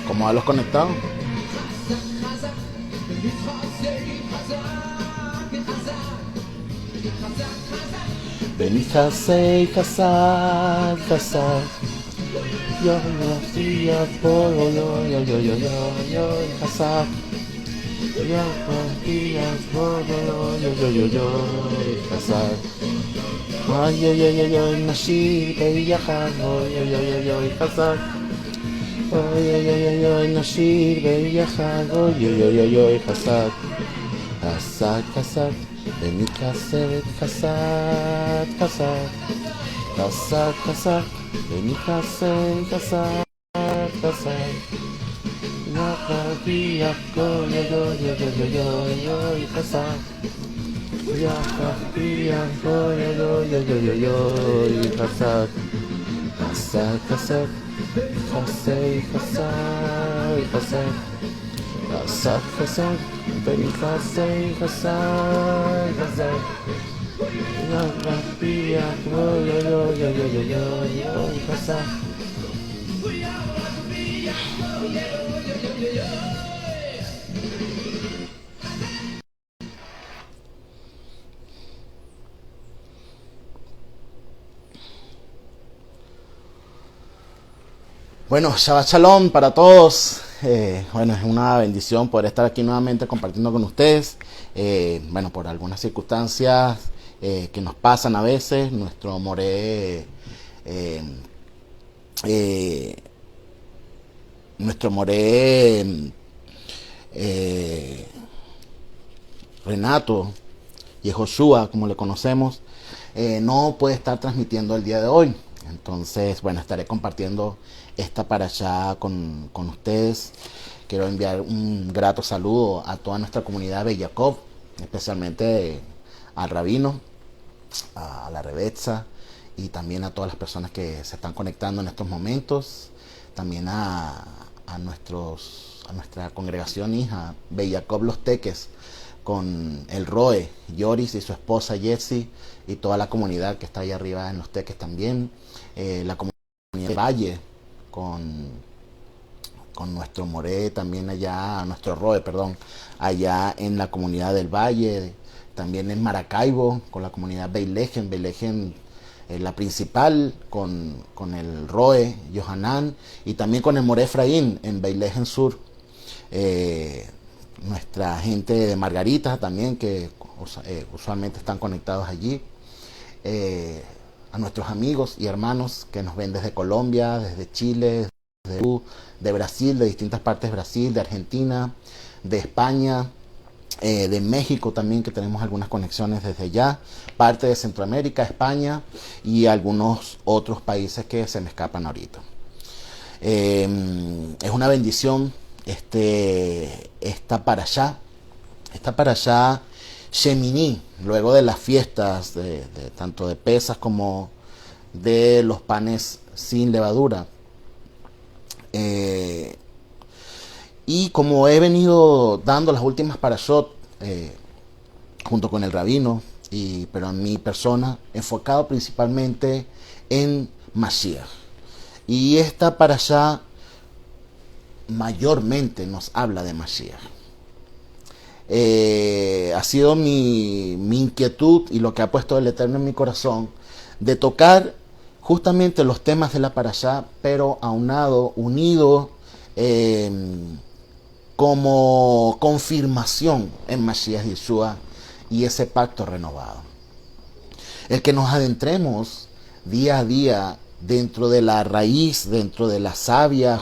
¿Cómo van los conectados? Beni Hasei Hazak Hazak Yo Hazak Hazak Ay Nashir Beyachag Hazak Ay Nashir Beyachag Hazak Hazak Hazak Beni Hazek Hazak Hazak Hazak Hazak Beni Hazek Hazak Hazak Hazak Hazak Hazak Hasei Hazak Hazak Hazak Hazak Beni Hasei Hazak Hazak Hazak. Bueno, Shabbat Shalom para todos. Bueno, es una bendición poder estar aquí nuevamente compartiendo con ustedes. Bueno, por algunas circunstancias que nos pasan a veces, nuestro moré Renato Yehoshua, como le conocemos, no puede estar transmitiendo el día de hoy. Entonces, bueno, estaré compartiendo esta parashá con ustedes. Quiero enviar un grato saludo a toda nuestra comunidad de Jacob, especialmente al rabino, a la Rebetza, y también a todas las personas que se están conectando en estos momentos. También a nuestra congregación hija de Jacob Los Teques, con el Roe, Yoris y su esposa Jessie, y toda la comunidad que está ahí arriba en Los Teques también. La comunidad de Valle, con nuestro Moré también allá, nuestro Roe, perdón, allá en la comunidad del Valle. También en Maracaibo, con la comunidad Beilejen, la principal, con el Roe, Yohanan, y también con el Moré Efraín en Beilejen Sur. Nuestra gente de Margarita también, que usualmente están conectados allí. A nuestros amigos y hermanos que nos ven desde Colombia, desde Chile, de Brasil, de distintas partes de Brasil, de Argentina, de España, de México también, que tenemos algunas conexiones desde allá, parte de Centroamérica, España y algunos otros países que se me escapan ahorita. Es una bendición esta parashá Shemini, luego de las fiestas de tanto de Pesas como de los panes sin levadura. Y como he venido dando las últimas parashot junto con el rabino, pero en mi persona, enfocado principalmente en Mashiach. Y esta parashá mayormente nos habla de Mashiach. Ha sido mi inquietud y lo que ha puesto el Eterno en mi corazón de tocar justamente los temas de la parashá, pero aunado, unido, como confirmación en Mashiach Yeshua y ese pacto renovado. El que nos adentremos día a día dentro de la raíz, dentro de la savia